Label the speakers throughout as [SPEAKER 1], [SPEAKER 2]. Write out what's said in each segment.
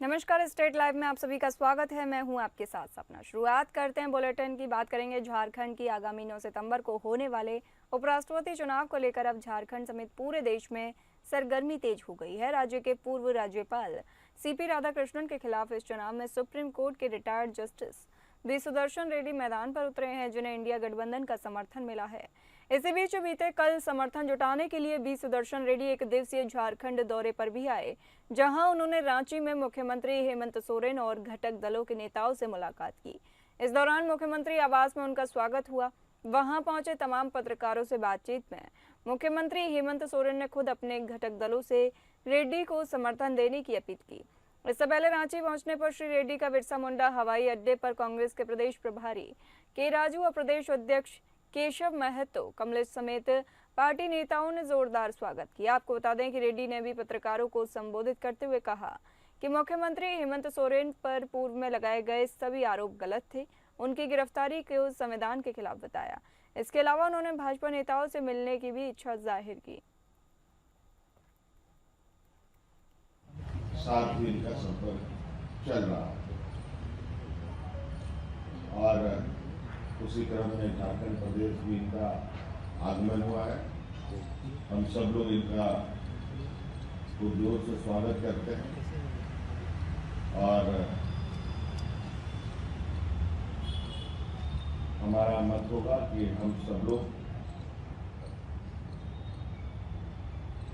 [SPEAKER 1] नमस्कार, state live में आप सभी का स्वागत है। मैं हूं आपके साथ सपना। शुरुआत करते हैं बुलेटिन की। बात करेंगे झारखंड की। आगामी 9 सितंबर को होने वाले उपराष्ट्रपति चुनाव को लेकर अब झारखंड समेत पूरे देश में सरगर्मी तेज हो गई है। राज्य के पूर्व राज्यपाल सीपी राधाकृष्णन के खिलाफ इस चुनाव में सुप्रीम कोर्ट के retired justice V Sudarshan Reddy मैदान पर उतरे हैं, जिन्हें इंडिया गठबंधन का समर्थन मिला है। इसी बीच बीते कल समर्थन जुटाने के लिए बी सुदर्शन रेड्डी एक दिवसीय झारखंड दौरे पर भी आए, जहां उन्होंने रांची में मुख्यमंत्री हेमंत सोरेन और घटक दलों के नेताओं से मुलाकात की। इस दौरान मुख्यमंत्री आवास में उनका स्वागत हुआ। वहां पहुंचे तमाम पत्रकारों से बातचीत में मुख्यमंत्री हेमंत सोरेन ने खुद अपने घटक दलों से रेड्डी को समर्थन देने की अपील की। इससे पहले रांची पहुंचने पर श्री रेड्डी का बिरसा मुंडा हवाई अड्डे पर कांग्रेस के प्रदेश प्रभारी के राजू और प्रदेश अध्यक्ष केशव महतो, कमलेश समेत पार्टी नेताओं ने जोरदार स्वागत किया। आपको बता दें कि रेड्डी ने भी पत्रकारों को संबोधित करते हुए कहा कि मुख्यमंत्री हेमंत सोरेन पर पूर्व में लगाए गए सभी आरोप गलत थे। उनकी गिरफ्तारी को संविधान के खिलाफ बताया। इसके अलावा उन्होंने भाजपा नेताओं से मिलने की भी इच्छा जाहिर की।
[SPEAKER 2] साथ भी इनका संपर्क चल रहा है और उसी क्रम में झारखंड प्रदेश भी इनका आगमन हुआ है। हम सब लोग इनका पुरजोर से स्वागत करते हैं और हमारा मत होगा कि हम सब लोग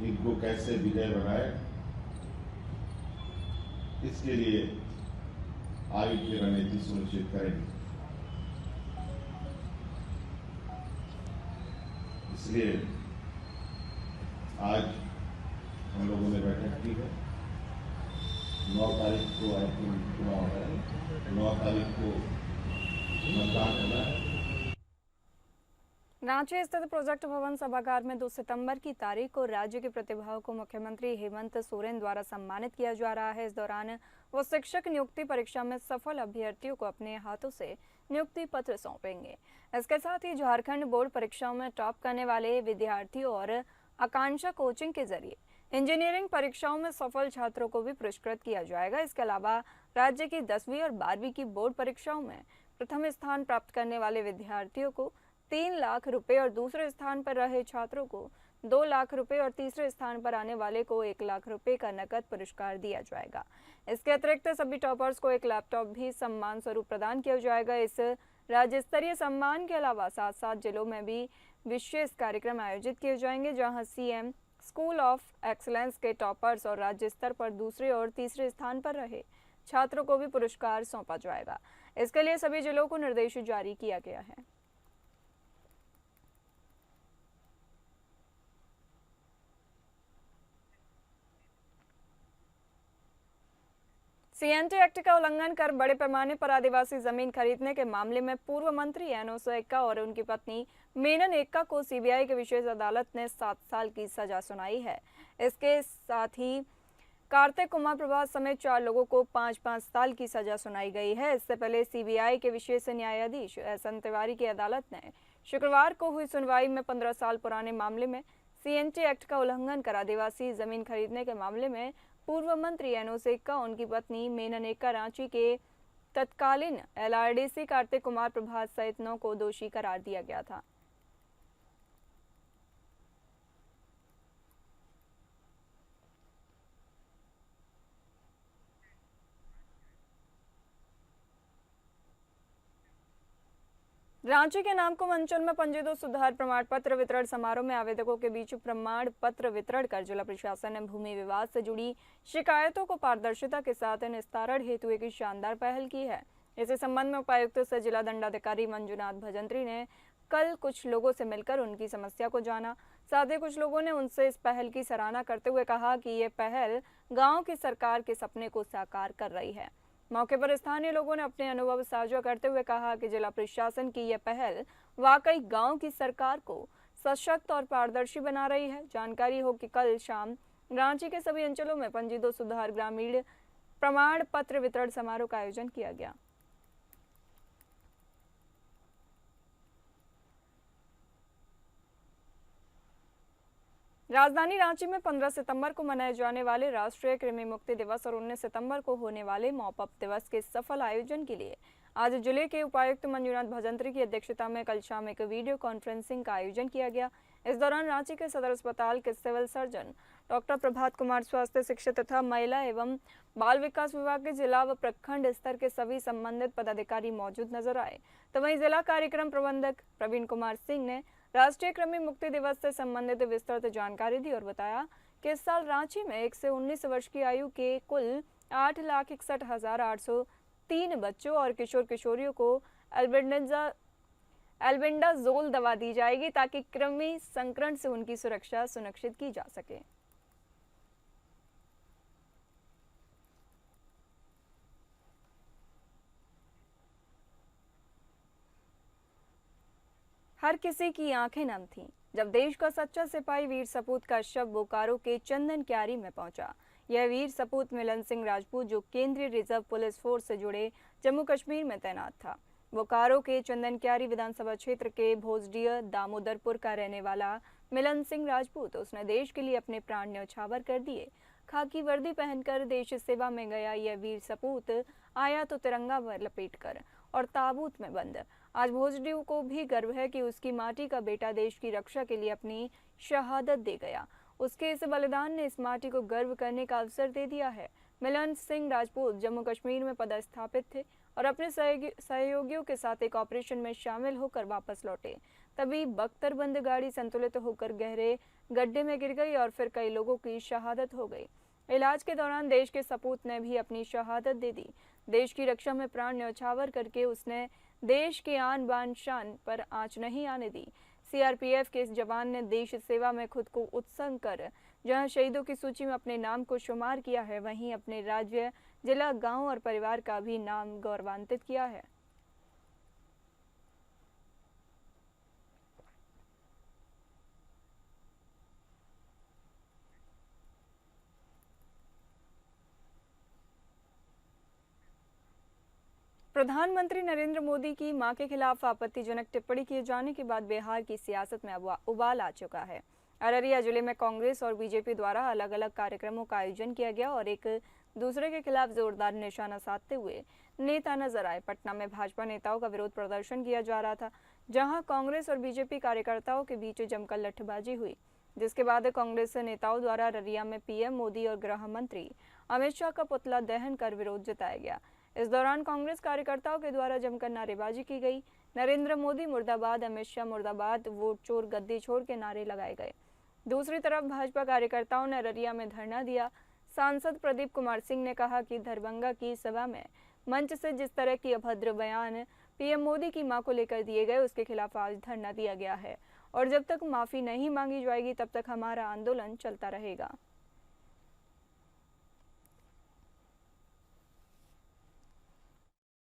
[SPEAKER 2] इनको कैसे विजय बनाए, इसके लिए आगे की रणनीति सुनिश्चित करेंगे। इसलिए आज हम लोगों ने बैठक की है। 9 तारीख को आई थिंक चुनाव है, 9 तारीख को मतदान होना है।
[SPEAKER 1] रांची स्थित प्रोजेक्ट भवन सभागार में 2 सितंबर की तारीख को राज्य की प्रतिभाओं को मुख्यमंत्री हेमंत सोरेन द्वारा सम्मानित किया जा रहा है। इस दौरान वो शिक्षक नियुक्ति परीक्षा में सफल अभ्यर्थियों को अपने हाथों से नियुक्ति पत्र सौंपेंगे। इसके साथ ही झारखंड बोर्ड परीक्षाओं में टॉप करने वाले विद्यार्थियों और आकांक्षा कोचिंग के जरिए इंजीनियरिंग परीक्षाओं में सफल छात्रों को भी पुरस्कृत किया जाएगा। इसके अलावा राज्य की 10वीं और 12वीं की बोर्ड परीक्षाओं में प्रथम स्थान प्राप्त करने वाले विद्यार्थियों को 3 लाख रुपए और दूसरे स्थान पर रहे छात्रों को 2 लाख रुपए और तीसरे स्थान पर आने वाले को 1 लाख रुपए का नकद पुरस्कार दिया जाएगा। इसके अतिरिक्त सभी टॉपर्स को एक लैपटॉप भी सम्मान स्वरूप प्रदान किया जाएगा। इस राज्य स्तरीय सम्मान के अलावा 7 जिलों में भी विशेष कार्यक्रम आयोजित किए जाएंगे, जहां सीएम स्कूल ऑफ एक्सीलेंस के टॉपर्स और राज्य स्तर पर दूसरे और तीसरे स्थान पर रहे छात्रों को भी पुरस्कार सौंपा जाएगा। इसके लिए सभी जिलों को निर्देश जारी किया गया है। सीएनटी एक्ट का उल्लंघन कर बड़े पैमाने पर आदिवासी जमीन खरीदने के मामले में पूर्व मंत्री एनोस एक्का और उनकी पत्नी मेनन एक्का को सीबीआई की विशेष अदालत ने 7 साल की सजा सुनाई है। इसके साथ ही कार्तिक कुमार प्रभात समेत 4 लोगों को 5-5 साल की सजा सुनाई गई है। इससे पहले सीबीआई के विशेष न्यायाधीश एहसन तिवारी की अदालत ने शुक्रवार को हुई सुनवाई में 15 साल पुराने मामले में सीएनटी एक्ट का उल्लंघन कर आदिवासी जमीन खरीदने के मामले में पूर्व मंत्री एनोस एक्का, उनकी पत्नी मेनन एक्का, रांची के तत्कालीन एलआरडीसी कार्तिक कुमार प्रभात सहित 9 को दोषी करार दिया गया था। रांची के नामकुम अंचल में पंजीकृत सुधार प्रमाण पत्र वितरण समारोह में आवेदकों के बीच प्रमाण पत्र वितरण कर जिला प्रशासन ने भूमि विवाद से जुड़ी शिकायतों को पारदर्शिता के साथ निस्तारण हेतु एक शानदार पहल की है। इसी संबंध में उपायुक्त से जिला दंडाधिकारी मंजुनाथ भजंत्री ने कल कुछ लोगों से मिलकर उनकी समस्या को जाना। साथ ही कुछ लोगों ने उनसे इस पहल की सराहना करते हुए कहा कि ये पहल गाँव की सरकार के सपने को साकार कर रही है। मौके पर स्थानीय लोगों ने अपने अनुभव साझा करते हुए कहा कि जिला प्रशासन की यह पहल वाकई गांव की सरकार को सशक्त और पारदर्शी बना रही है। जानकारी हो कि कल शाम रांची के सभी अंचलों में पंजीकृत सुधार ग्रामीण प्रमाण पत्र वितरण समारोह का आयोजन किया गया। राजधानी रांची में 15 सितंबर को मनाए जाने वाले राष्ट्रीय कृमि मुक्ति दिवस और 19 सितंबर को होने वाले मॉपअप दिवस के सफल आयोजन के लिए आज जिले के उपायुक्त मंजुनाथ भजंत्री की अध्यक्षता में कल शाम एक वीडियो कॉन्फ्रेंसिंग का आयोजन किया गया। इस दौरान रांची के सदर अस्पताल के civil surgeon doctor Prabhat Kumar, स्वास्थ्य शिक्षा तथा महिला एवं बाल विकास विभाग के जिला व प्रखंड स्तर के सभी संबंधित पदाधिकारी मौजूद नजर आए। तो वहीं जिला कार्यक्रम प्रबंधक प्रवीण कुमार सिंह ने राष्ट्रीय कृमि मुक्ति दिवस से संबंधित विस्तृत जानकारी दी और बताया कि इस साल रांची में 1 से 19 वर्ष की आयु के कुल 8,61,803 बच्चों और किशोर किशोरियों को एल्बेंडाजोल दवा दी जाएगी ताकि कृमि संक्रमण से उनकी सुरक्षा सुनिश्चित की जा सके। हर किसी की आंखें नम थीं जब देश का सच्चा सिपाही वीर सपूत का शव बोकारो के चंदन क्यारी में पहुंचा। यह वीर सपूत मिलन सिंह राजपूत जो केंद्रीय रिजर्व पुलिस फोर्स से जुड़े जम्मू कश्मीर में तैनात था। बोकारो के चंदन क्यारी विधानसभा क्षेत्र के भोजडीह दामोदरपुर का रहने वाला मिलन सिंह राजपूत उसने देश के लिए अपने प्राण न्यौछावर कर दिए। खाकी वर्दी पहनकर देश सेवा में गया यह वीर सपूत आया तो तिरंगा लपेटकर और ताबूत में बंद। आज भोजडीह को भी गर्व है कि उसकी माटी का बेटा देश की रक्षा के लिए अपनी शहादत दे गया। उसके इस बलिदान ने इस माटी को गर्व करने का अवसर दे दिया है। मिलन सिंह राजपूत जम्मू कश्मीर में पदस्थापित थे और अपने सहयोगियों के साथ एक ऑपरेशन में शामिल होकर वापस लौटे। तभी बख्तरबंद गाड़ी संतुलित होकर गहरे गड्ढे में गिर गई और फिर कई लोगों की शहादत हो गई। इलाज के दौरान देश के सपूत ने भी अपनी शहादत दे दी। देश की रक्षा में प्राण न्यौछावर करके उसने देश के आन बान शान पर आंच नहीं आने दी। सीआरपीएफ के इस जवान ने देश सेवा में खुद को उत्सर्ग कर जहां शहीदों की सूची में अपने नाम को शुमार किया है, वहीं अपने राज्य, जिला, गांव और परिवार का भी नाम गौरवान्वित किया है। प्रधानमंत्री नरेंद्र मोदी की मां के खिलाफ आपत्तिजनक टिप्पणी किए जाने के बाद बिहार की सियासत में उबाल आ चुका है। अररिया जिले में कांग्रेस और बीजेपी द्वारा अलग अलग कार्यक्रमों का आयोजन किया गया और एक दूसरे के खिलाफ जोरदार निशाना साधते हुए नेता नजर आए। पटना में भाजपा नेताओं का विरोध प्रदर्शन किया जा रहा था, जहां कांग्रेस और बीजेपी कार्यकर्ताओं के बीच जमकर लठबाजी हुई, जिसके बाद कांग्रेस नेताओं द्वारा अररिया में पीएम मोदी और गृह मंत्री अमित शाह का पुतला दहन कर विरोध जताया गया। इस दौरान कांग्रेस कार्यकर्ताओं के द्वारा जमकर नारेबाजी की गई। नरेंद्र मोदी मुर्दाबाद, अमित शाह मुर्दाबाद, वोट चोर गद्दी छोड़ के नारे लगाए गए। दूसरी तरफ भाजपा कार्यकर्ताओं ने अररिया में धरना दिया। सांसद प्रदीप कुमार सिंह ने कहा कि दरभंगा की सभा में मंच से जिस तरह की अभद्र बयान पीएम मोदी की मां को लेकर दिए गए, उसके खिलाफ आज धरना दिया गया है और जब तक माफी नहीं मांगी जाएगी तब तक हमारा आंदोलन चलता रहेगा।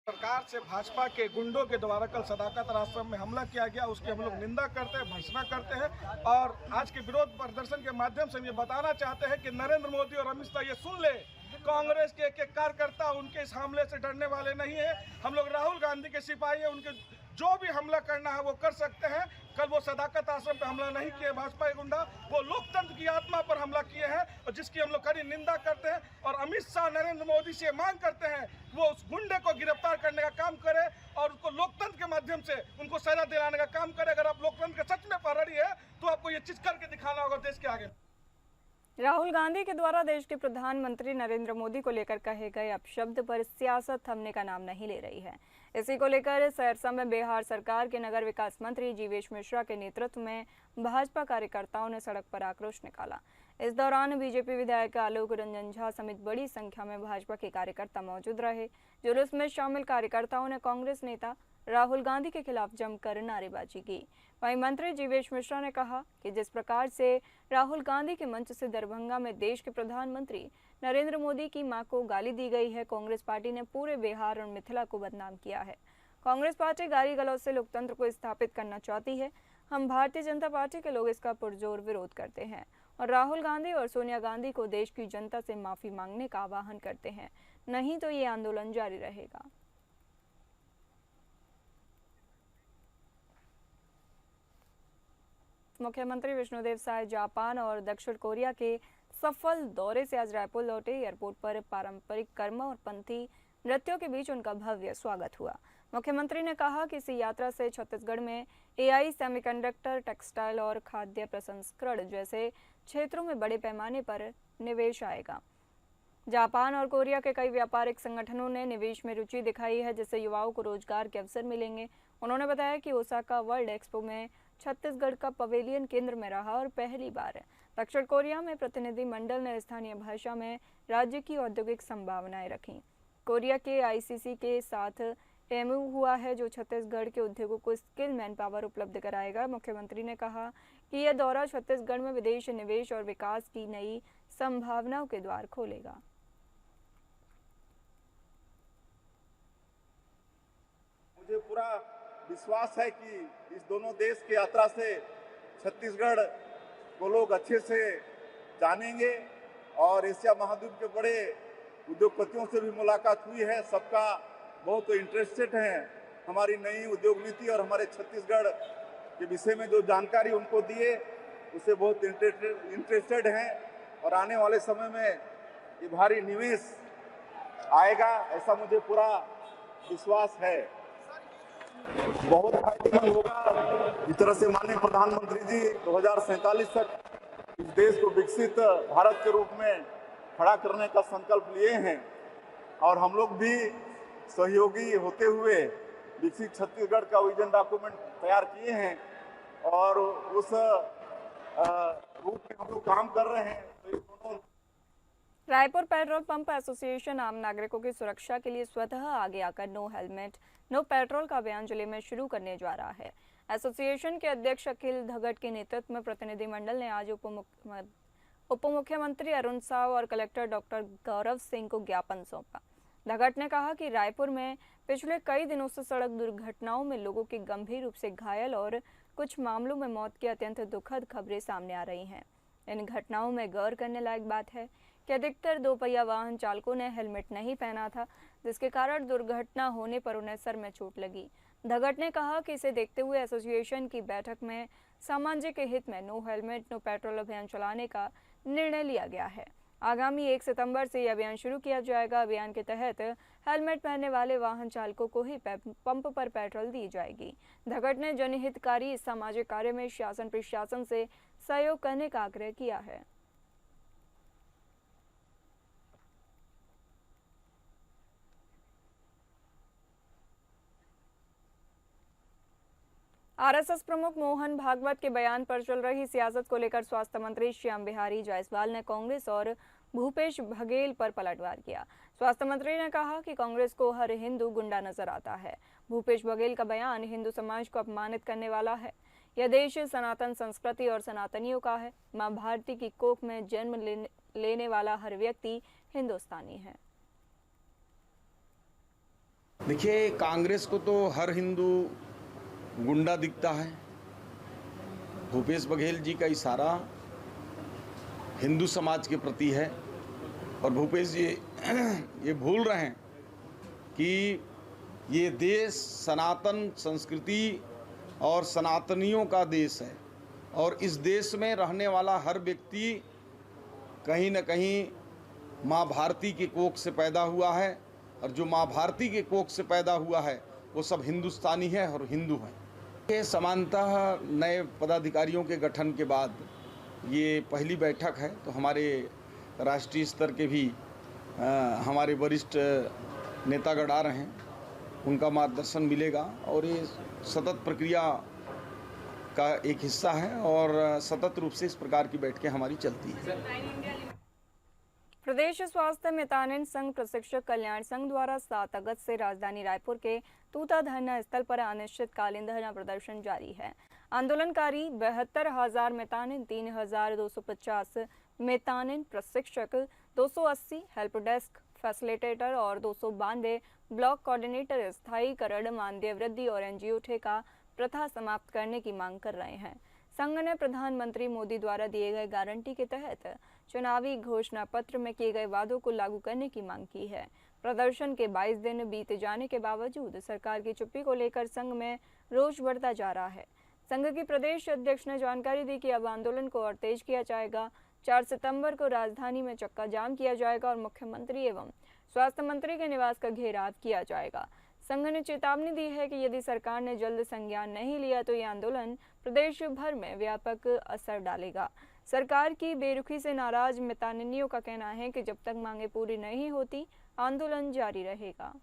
[SPEAKER 3] सरकार से भाजपा के गुंडों के द्वारा कल सदाकत आश्रम में हमला किया गया, उसकी हम लोग निंदा करते हैं, भर्त्सना करते हैं और आज के विरोध प्रदर्शन के माध्यम से हम ये बताना चाहते हैं कि नरेंद्र मोदी और अमित शाह ये सुन ले, कांग्रेस के एक कार्यकर्ता उनके इस हमले से डरने वाले नहीं है। हम लोग राहुल गांधी के सिपाही हैं, उनके जो भी हमला करना है वो कर सकते हैं। कल वो सदाकत आश्रम पे हमला नहीं किए भाजपा के गुंडा, वो लोकतंत्र की आत्मा पर हमला किए हैं और जिसकी हम लोग कड़ी निंदा करते हैं। और अमित शाह नरेंद्र मोदी से मांग करते हैं वो उस गुंडे को गिरफ्तार करने का काम करे और उसको लोकतंत्र के माध्यम से उनको सजा दिलाने का काम करे। अगर आप लोकतंत्र के सच में पहरेड़ी है तो आपको ये चीज करके दिखाना होगा देश के आगे।
[SPEAKER 1] राहुल गांधी के द्वारा देश के प्रधानमंत्री नरेंद्र मोदी को लेकर कहे गए अपशब्द पर सियासत थमने का नाम नहीं ले रही है। इसी को लेकर सहरसा में बिहार सरकार के नगर विकास मंत्री जीवेश मिश्रा के नेतृत्व में भाजपा कार्यकर्ताओं ने सड़क पर आक्रोश निकाला। इस दौरान बीजेपी विधायक आलोक रंजन झा समेत बड़ी संख्या में भाजपा के कार्यकर्ता मौजूद रहे। जुलूस में शामिल कार्यकर्ताओं ने कांग्रेस नेता राहुल गांधी के खिलाफ जमकर नारेबाजी की। वहीं मंत्री जीवेश मिश्रा ने कहा कि जिस प्रकार से राहुल गांधी के मंच से दरभंगा में देश के प्रधानमंत्री नरेंद्र मोदी की मां को गाली दी गई है, कांग्रेस पार्टी ने पूरे बिहार और मिथिला को बदनाम किया है। कांग्रेस पार्टी गाली गलौज से लोकतंत्र को स्थापित करना चाहती है। हम भारतीय जनता पार्टी के लोग इसका पुरजोर विरोध करते हैं और राहुल गांधी और सोनिया गांधी को देश की जनता से माफी मांगने का आह्वान करते हैं, नहीं तो ये आंदोलन जारी रहेगा। मुख्यमंत्री विष्णुदेव साय जापान और दक्षिण कोरिया के सफल दौरे से आज रायपुर लौटे। एयरपोर्ट पर पारंपरिक कर्म और पंथी नृत्यों के बीच उनका भव्य स्वागत हुआ। मुख्यमंत्री ने कहा कि इस यात्रा से छत्तीसगढ़ में एआई, सेमीकंडक्टर, टेक्सटाइल और खाद्य प्रसंस्करण जैसे क्षेत्रों में बड़े पैमाने पर निवेश आएगा। जापान और कोरिया के कई व्यापारिक संगठनों ने निवेश में रुचि दिखाई है, जिससे युवाओं को रोजगार के अवसर मिलेंगे। उन्होंने बताया कि ओसाका वर्ल्ड एक्सपो में छत्तीसगढ़ का पवेलियन केंद्र में रहा और पहली बार दक्षिण कोरिया में प्रतिनिधि मंडल ने स्थानीय भाषा में राज्य की औद्योगिक संभावनाएं रखी। कोरिया के आईसीसी के साथ एमओयू हुआ है, जो छत्तीसगढ़ के उद्योगों को स्किल मैन पावर उपलब्ध कराएगा। मुख्यमंत्री ने कहा कि यह दौरा छत्तीसगढ़ में विदेश निवेश और विकास की नई संभावनाओं के द्वार खोलेगा।
[SPEAKER 4] मुझे पूरा विश्वास है कि इस दोनों देश की यात्रा से छत्तीसगढ़ को लोग अच्छे से जानेंगे और एशिया महाद्वीप के बड़े उद्योगपतियों से भी मुलाकात हुई है। सबका बहुत इंटरेस्टेड हैं हमारी नई उद्योग नीति और हमारे छत्तीसगढ़ के विषय में जो जानकारी उनको दिए उससे बहुत इंटरेस्टेड हैं और आने वाले समय में ये भारी निवेश आएगा, ऐसा मुझे पूरा विश्वास है। बहुत फायदेमंद होगा। इस तरह से माननीय प्रधानमंत्री जी 2047 तक इस देश को विकसित भारत के रूप में खड़ा करने का संकल्प लिए हैं और हम लोग भी सहयोगी होते हुए विकसित छत्तीसगढ़ का विजन डॉक्यूमेंट तैयार किए हैं और उस रूप में हम लोग काम कर रहे हैं। तो दोनों
[SPEAKER 1] रायपुर पेट्रोल पंप एसोसिएशन आम नागरिकों की सुरक्षा के लिए स्वतः आगे आकर नो हेलमेट नो पेट्रोल का अभियान जिले में शुरू करने जा रहा है। एसोसिएशन के अध्यक्ष अखिल धगट के नेतृत्व में प्रतिनिधिमंडल ने आज उप मुख्यमंत्री अरुण साव और कलेक्टर डॉक्टर गौरव सिंह को ज्ञापन सौंपा। धगट ने कहा कि रायपुर में पिछले कई दिनों से सड़क दुर्घटनाओं में लोगों के गंभीर रूप से घायल और कुछ मामलों में मौत की अत्यंत दुखद खबरें सामने आ रही हैं। इन घटनाओं में गौर करने लायक बात है कि अधिकतर दोपहिया वाहन चालकों ने हेलमेट नहीं पहना था, जिसके कारण दुर्घटना होने पर उन्हें सर में चोट लगी। धगट ने कहा कि इसे देखते हुए एसोसिएशन की बैठक में सामाजिक हित में नो हेलमेट नो पेट्रोल अभियान चलाने का निर्णय लिया गया है। आगामी 1 सितंबर से यह अभियान शुरू किया जाएगा। अभियान के तहत हेलमेट पहनने वाले वाहन चालकों को ही पंप पर पेट्रोल दी जाएगी। धगट ने जनहितकारी इस सामाजिक कार्य में शासन प्रशासन से सहयोग करने का आग्रह किया है। आरएसएस प्रमुख मोहन भागवत के बयान पर चल रही सियासत को लेकर स्वास्थ्य मंत्री श्याम बिहारी जायसवाल ने कांग्रेस और भूपेश बघेल पर पलटवार किया। स्वास्थ्य मंत्री ने कहा कि कांग्रेस को हर हिंदू गुंडा नजर आता है। भूपेश बघेल का बयान हिंदू समाज को अपमानित करने वाला है। यह देश सनातन संस्कृति और सनातनियों का है। मां भारती की कोख में जन्म लेने वाला हर व्यक्ति हिंदुस्तानी है।
[SPEAKER 5] देखिए, कांग्रेस को तो हर हिंदू गुंडा दिखता है। भूपेश बघेल जी का इशारा हिंदू समाज के प्रति है और भूपेश जी ये भूल रहे हैं कि ये देश सनातन संस्कृति और सनातनियों का देश है और इस देश में रहने वाला हर व्यक्ति कहीं न कहीं माँ भारती के कोख से पैदा हुआ है और जो माँ भारती के कोख से पैदा हुआ है वो सब हिंदुस्तानी है और हिंदू हैं। ये समानतः नए पदाधिकारियों के गठन के बाद ये पहली बैठक है, तो हमारे राष्ट्रीय स्तर के भी हमारे वरिष्ठ नेतागण आ रहे हैं, उनका मार्गदर्शन मिलेगा और ये सतत प्रक्रिया का एक हिस्सा है और सतत रूप से इस प्रकार की बैठकें हमारी चलती हैं।
[SPEAKER 1] प्रदेश स्वास्थ्य मितानिन संघ प्रशिक्षक कल्याण संघ द्वारा 7 अगस्त से राजधानी रायपुर के तूता धरना स्थल पर अनिश्चितकालीन धरना प्रदर्शन जारी है। आंदोलनकारी 72,000 मितानिन, 3,250 मितानिन प्रशिक्षक, 280 हेल्प डेस्क फैसिलिटेटर और 292 ब्लॉक कोऑर्डिनेटर स्थायीकरण, मानदेय वृद्धि और एनजीओ ठेका प्रथा समाप्त करने की मांग कर रहे हैं। संघ ने प्रधानमंत्री मोदी द्वारा दिए गए गारंटी के तहत चुनावी घोषणा पत्र में किए गए वादों को लागू करने की मांग की है। प्रदर्शन के 22 दिन बीत जाने के बावजूद सरकार की चुप्पी को लेकर संघ में रोष बढ़ता जा रहा है। संघ की प्रदेश अध्यक्ष ने जानकारी दी कि अब आंदोलन को और तेज किया जाएगा। 4 सितंबर को राजधानी में चक्का जाम किया जाएगा और मुख्यमंत्री एवं स्वास्थ्य मंत्री के निवास का घेराव किया जाएगा। संघ ने चेतावनी दी है कि यदि सरकार ने जल्द संज्ञान नहीं लिया तो ये आंदोलन प्रदेश भर में व्यापक असर डालेगा। सरकार की बेरुखी से नाराज मितानिनियों का कहना है कि जब तक मांगे पूरी नहीं होती आंदोलन जारी रहेगा।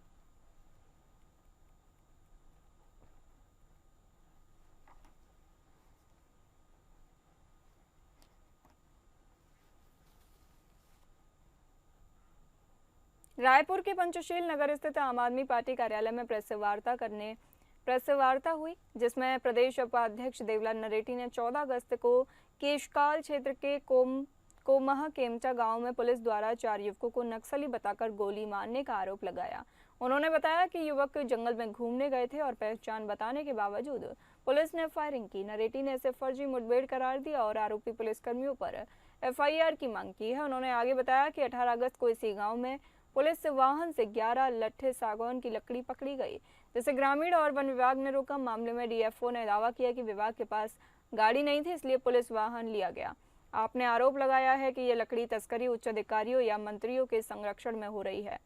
[SPEAKER 1] रायपुर के पंचशील नगर स्थित आम आदमी पार्टी कार्यालय में प्रेस वार्ता हुई, जिसमें प्रदेश उपाध्यक्ष देवलाल नरेटी ने 14 अगस्त को केशकाल क्षेत्र के कोमह केमचा गांव में पुलिस द्वारा 4 युवकों को नक्सली बताकर गोली मारने का आरोप लगाया। उन्होंने बताया कि युवक जंगल में घूमने गए थे और पहचान बताने के बावजूद पुलिस ने फायरिंग की। नरेटी ने इसे फर्जी मुठभेड़ करार दिया और आरोपी पुलिसकर्मियों पर FIR की मांग की है। उन्होंने आगे बताया कि 18 अगस्त को इसी गाँव में पुलिस वाहन से 11 लट्ठे सागौन की लकड़ी पकड़ी गई, जिसे ग्रामीण और वन विभाग ने रोका। मामले में DFO ने दावा किया कि विभाग के पास गाड़ी नहीं थी, इसलिए पुलिस वाहन लिया गया। आपने आरोप लगाया है कि ये लकड़ी तस्करी उच्च अधिकारियों या मंत्रियों के संरक्षण में हो रही है।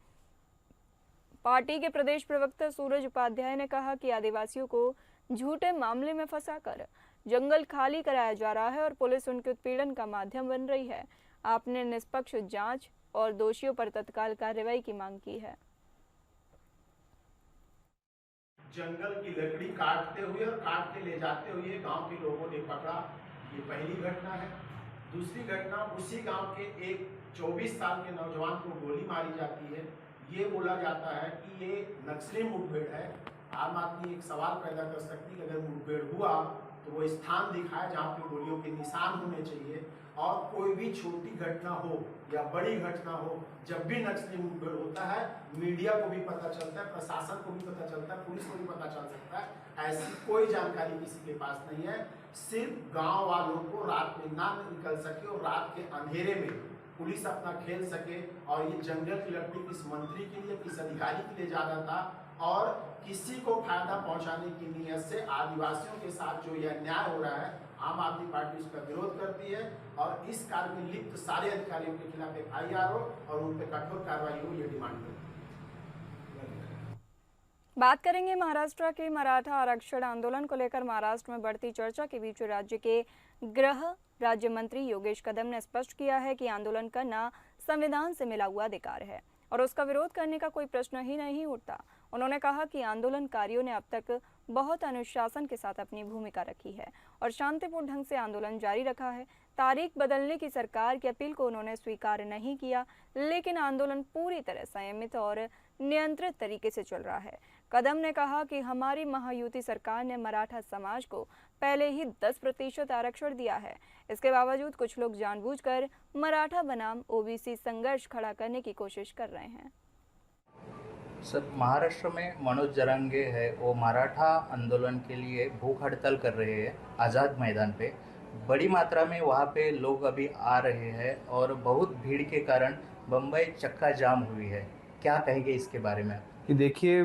[SPEAKER 1] पार्टी के प्रदेश प्रवक्ता सूरज उपाध्याय ने कहा कि आदिवासियों को झूठे मामले में फंसाकर जंगल खाली कराया जा रहा है और पुलिस उनके उत्पीड़न का माध्यम बन रही है। आपने निष्पक्ष जांच और दोषियों पर तत्काल कार्रवाई की मांग की है।
[SPEAKER 6] जंगल की लकड़ी काटते हुए और काट के ले जाते हुए गांव के लोगों ने पकड़ा, ये पहली घटना है। दूसरी घटना, उसी गांव के एक 24 साल के नौजवान को गोली मारी जाती है। ये बोला जाता है कि ये नक्सली मुठभेड़ है। आम आदमी एक सवाल पैदा कर सकती है, अगर मुठभेड़ हुआ तो वो स्थान दिखाए जहाँ पे गोलियों के निशान होने चाहिए। और कोई भी छोटी घटना हो या बड़ी घटना हो, जब भी नक्सली मुठभेड़ होता है मीडिया को भी पता चलता है, प्रशासन को भी पता चलता है, पुलिस को भी पता चल सकता है। ऐसी कोई जानकारी किसी के पास नहीं है। सिर्फ गांव वालों को रात में ना निकल सके और रात के अंधेरे में पुलिस अपना खेल सके। और ये जंगल की लकड़ी किस मंत्री के लिए, किस अधिकारी के लिए जा रहा था और किसी को फायदा पहुंचाने की नीयत से आदिवासियों के साथ जो यह न्याय हो रहा है, आम आदमी पार्टी इसका विरोध करती है और इस कार्य में लिप्त सारे अधिकारियों के खिलाफ FIR हो और उन पर कठोर कार्रवाई हो, ये डिमांड करती है।
[SPEAKER 1] बात करेंगे महाराष्ट्र के मराठा आरक्षण आंदोलन को लेकर। महाराष्ट्र में बढ़ती चर्चा के बीच राज्य के गृह राज्य मंत्री योगेश कदम ने स्पष्ट किया है कि आंदोलन करना संविधान से मिला हुआ अधिकार है और उसका विरोध करने का कोई प्रश्न ही नहीं उठता। उन्होंने कहा कि आंदोलनकारियों ने अब तक बहुत अनुशासन के साथ अपनी भूमिका रखी है और शांतिपूर्ण ढंग से आंदोलन जारी रखा है। तारीख बदलने की सरकार की अपील को उन्होंने स्वीकार नहीं किया, लेकिन आंदोलन पूरी तरह संयमित और नियंत्रित तरीके से चल रहा है। कदम ने कहा कि हमारी महायुति सरकार ने मराठा समाज को पहले ही 10% आरक्षण दिया है। इसके बावजूद कुछ लोग जानबूझकर मराठा बनाम OBC संघर्ष खड़ा करने की कोशिश कर रहे हैं।
[SPEAKER 7] सर, महाराष्ट्र में मनोज जरांगे है, वो मराठा आंदोलन के लिए भूख हड़ताल कर रहे हैं आज़ाद मैदान पे। बड़ी मात्रा में वहाँ पे लोग अभी आ रहे हैं और बहुत भीड़ के कारण बम्बई चक्का जाम हुई है। क्या कहेंगे इसके बारे में?
[SPEAKER 8] कि देखिए,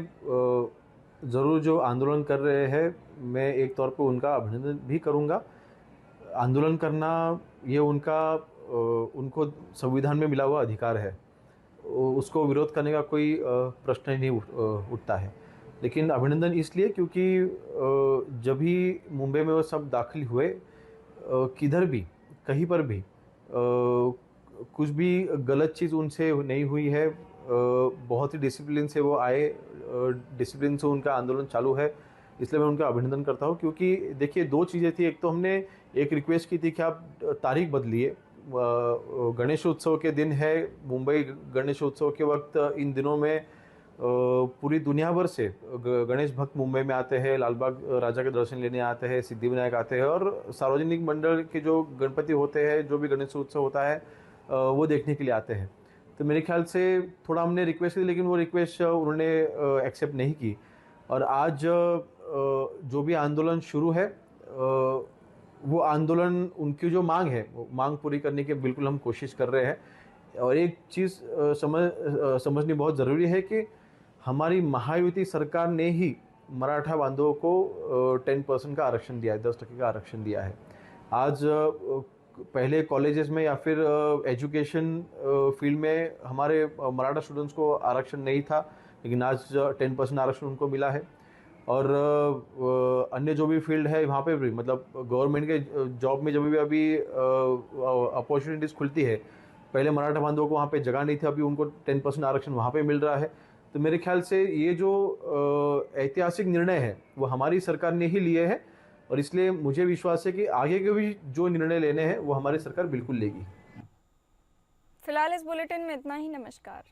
[SPEAKER 8] ज़रूर जो आंदोलन कर रहे हैं, मैं एक तौर पे उनका अभिनंदन भी करूँगा। आंदोलन करना ये उनको संविधान में मिला हुआ अधिकार है, उसको विरोध करने का कोई प्रश्न ही नहीं उठता है। लेकिन अभिनंदन इसलिए क्योंकि जब भी मुंबई में वो सब दाखिल हुए, किधर भी कहीं पर भी कुछ भी गलत चीज़ उनसे नहीं हुई है। बहुत ही डिसिप्लिन से वो आए, डिसिप्लिन से उनका आंदोलन चालू है, इसलिए मैं उनका अभिनंदन करता हूँ। क्योंकि देखिए, 2 चीज़ें थी। एक तो हमने एक रिक्वेस्ट की थी कि आप तारीख बदलिए, गणेश उत्सव के दिन है, मुंबई गणेश उत्सव के वक्त इन दिनों में पूरी दुनिया भर से गणेश भक्त मुंबई में आते हैं, लालबाग राजा के दर्शन लेने आते हैं, सिद्धिविनायक आते हैं और सार्वजनिक मंडल के जो गणपति होते हैं, जो भी गणेश उत्सव होता है, वो देखने के लिए आते हैं। तो मेरे ख्याल से थोड़ा हमने रिक्वेस्ट की, लेकिन वो रिक्वेस्ट उन्होंने एक्सेप्ट नहीं की। और आज जो भी आंदोलन शुरू है, वो आंदोलन, उनकी जो मांग है, वो मांग पूरी करने की बिल्कुल हम कोशिश कर रहे हैं। और एक चीज़ समझनी बहुत ज़रूरी है कि हमारी महायुति सरकार ने ही मराठा बांधवों को 10% का आरक्षण दिया है, 10% का आरक्षण दिया है। आज पहले कॉलेजेस में या फिर एजुकेशन फील्ड में हमारे मराठा स्टूडेंट्स को आरक्षण नहीं था, लेकिन आज 10% आरक्षण उनको मिला है। और अन्य जो भी फील्ड है वहाँ पे भी, मतलब गवर्नमेंट के जॉब में जब भी अभी अपॉर्चुनिटीज़ खुलती है, पहले मराठा बांधवों को वहाँ पे जगह नहीं थी, अभी उनको 10% आरक्षण वहाँ पे मिल रहा है। तो मेरे ख्याल से ये जो ऐतिहासिक निर्णय है वो हमारी सरकार ने ही लिए हैं, और इसलिए मुझे विश्वास है कि आगे के भी जो निर्णय लेने हैं वो हमारी सरकार बिल्कुल लेगी।
[SPEAKER 1] फिलहाल इस बुलेटिन में इतना ही। नमस्कार।